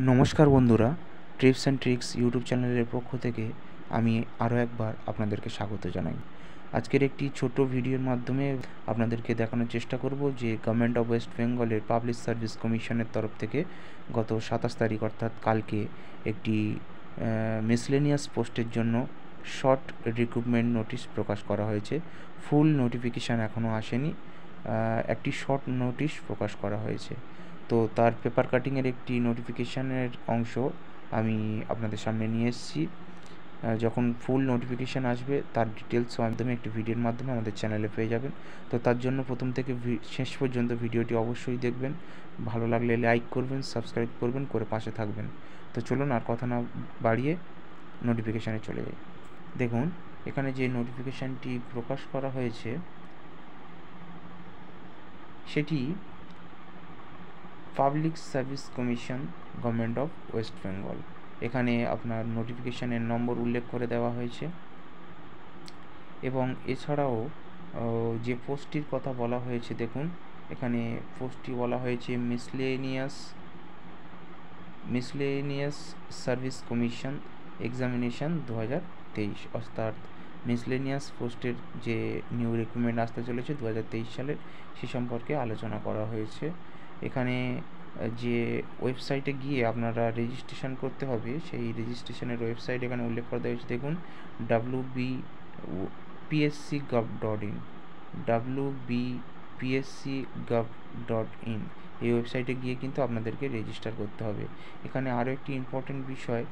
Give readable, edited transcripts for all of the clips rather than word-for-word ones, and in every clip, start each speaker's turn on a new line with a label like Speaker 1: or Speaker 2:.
Speaker 1: নমস্কার বন্ধুরা, tips and tricks YouTube চ্যানেলের পক্ষ থেকে আমি আরও একবার আপনাদেরকে স্বাগত জানাই। আজকের একটি ছোট ভিডিওর মাধ্যমে আপনাদেরকে দেখানোর চেষ্টা করব যে গভর্নমেন্ট অফ ওয়েস্ট বেঙ্গলের পাবলিক সার্ভিস কমিশনের তরফ থেকে গত 27 তারিখ অর্থাৎ কালকে একটি মিসলেনিয়াস পোস্টের জন্য শর্ট রিক্রুটমেন্ট নোটিশ প্রকাশ করা হয়েছে। ফুল নোটিফিকেশান এখনও আসেনি, একটি শর্ট নোটিশ প্রকাশ করা হয়েছে। তো তার পেপার কাটিংয়ের একটি নোটিফিকেশানের অংশ আমি আপনাদের সামনে নিয়ে এসেছি। যখন ফুল নোটিফিকেশান আসবে তার ডিটেলস মাধ্যমে একটি ভিডিওর মাধ্যমে আমাদের চ্যানেলে পেয়ে যাবেন। তো তার জন্য প্রথম থেকে শেষ পর্যন্ত ভিডিওটি অবশ্যই দেখবেন। ভালো লাগলে লাইক করবেন, সাবস্ক্রাইব করবেন, করে পাশে থাকবেন। তো চলুন আর কথা না বাড়িয়ে নোটিফিকেশানে চলে যাই। দেখুন, এখানে যে নোটিফিকেশানটি প্রকাশ করা হয়েছে সেটি public service commission, government of West Bengal. এখানে আপনার নোটিফিকেশানের নম্বর উল্লেখ করে দেওয়া হয়েছে এবং এছাড়াও যে পোস্টটির কথা বলা হয়েছে, দেখুন এখানে পোস্টটি বলা হয়েছে মিসলেনিয়াস সার্ভিস কমিশন এক্সামিনেশন 2023, অর্থাৎ মিসলেনিয়াস পোস্টের যে নিউ রিক্রুটমেন্ট আসতে চলেছে 2023 সালের, সে সম্পর্কে আলোচনা করা হয়েছে। এখানে যে ওয়েবসাইটে গিয়ে আপনারা রেজিস্ট্রেশন করতে হবে, সেই রেজিস্ট্রেশনের ওয়েবসাইট এখানে উল্লেখ করা হয়েছে। দেখুন, wbpsc.gov.in, wbpsc.gov.in এই ওয়েবসাইটে গিয়ে কিন্তু আপনাদেরকে রেজিস্টার করতে হবে। এখানে আরও একটি ইম্পর্টেন্ট বিষয়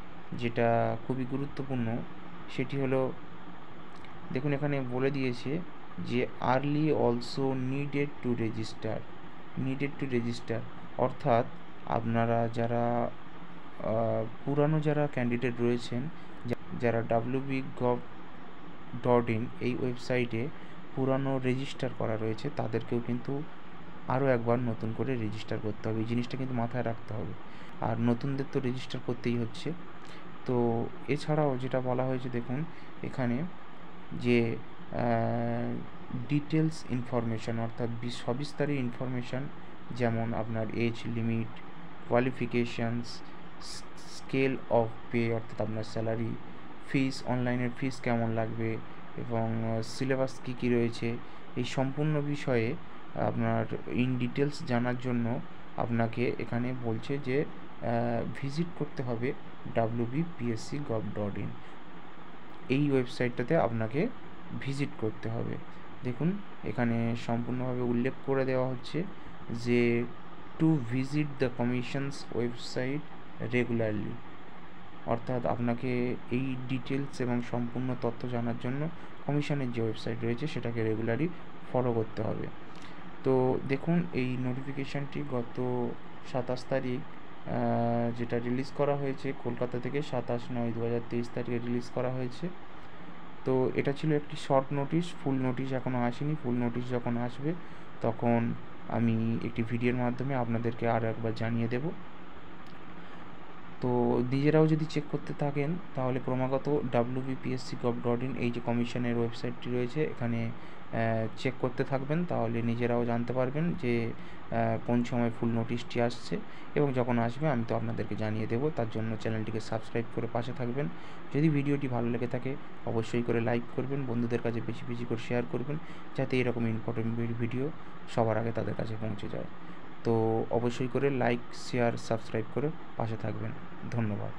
Speaker 1: যেটা খুবই গুরুত্বপূর্ণ, সেটি হলো, দেখুন এখানে বলে দিয়েছে যে early also needed to register, অর্থাৎ আপনারা যারা পুরানো যারা ক্যান্ডিডেট রয়েছেন, যারা wbgov.in এই ওয়েবসাইটে পুরানো রেজিস্টার করা রয়েছে, তাদেরকেও কিন্তু আরও একবার নতুন করে রেজিস্টার করতে হবে। এই জিনিসটা কিন্তু মাথায় রাখতে হবে, আর নতুনদের তো রেজিস্টার করতেই হচ্ছে। তো এছাড়াও যেটা বলা হয়েছে, দেখুন এখানে যে ডিটেলস ইনফরমেশান, অর্থাৎ সবিস্তারিত ইনফরমেশান, যেমন আপনার age limit, qualifications, scale of pay অর্থাৎ আপনার স্যালারি, ফিস, অনলাইনের ফিস কেমন লাগবে এবং সিলেবাস কী কী রয়েছে, এই সম্পূর্ণ বিষয়ে আপনার ইন ডিটেলস জানার জন্য আপনাকে এখানে বলছে যে ভিজিট করতে হবে wbpsc.gov.in এই ওয়েবসাইটটাতে আপনাকে ভিজিট করতে হবে। দেখুন এখানে সম্পূর্ণভাবে উল্লেখ করে দেওয়া হচ্ছে যে to visit the commission's website regularly, অর্থাৎ আপনাকে এই ডিটেলস এবং সম্পূর্ণ তথ্য জানার জন্য কমিশনের যে ওয়েবসাইট রয়েছে সেটাকে রেগুলারলি ফলো করতে হবে। তো দেখুন, এই নোটিফিকেশানটি গত 27 তারিখ যেটা রিলিজ করা হয়েছে কলকাতা থেকে, 27/9/2023 তারিখে রিলিজ করা হয়েছে। তো এটা ছিল একটি শর্ট নোটিশ, ফুল নোটিশ এখনও আসেনি। ফুল নোটিশ যখন আসবে তখন আমি একটি ভিডিওর মাধ্যমে আপনাদেরকে আরও একবার জানিয়ে দেব। তো নিজেরাও যদি চেক করতে থাকেন তাহলে ক্রমাগত wbpsc.gov.in এই যে কমিশনের ওয়েবসাইটটি রয়েছে, এখানে চেক করতে থাকবেন, তাহলে নিজেরাও জানতে পারবেন যে কোন সময় ফুল নোটিশটি আসছে, এবং যখন আসবে আমি তো আপনাদেরকে জানিয়ে দেবো। তার জন্য চ্যানেলটিকে সাবস্ক্রাইব করে পাশে থাকবেন। যদি ভিডিওটি ভালো লেগে থাকে অবশ্যই করে লাইক করবেন, বন্ধুদের কাছে বেশি বেশি করে শেয়ার করবেন, যাতে এরকম ইম্পর্টেন্ট ভিডিও সবার আগে তাদের কাছে পৌঁছে যায়। তো অবশ্যই করে লাইক, শেয়ার, সাবস্ক্রাইব করে পাশে থাকবেন। ধন্যবাদ।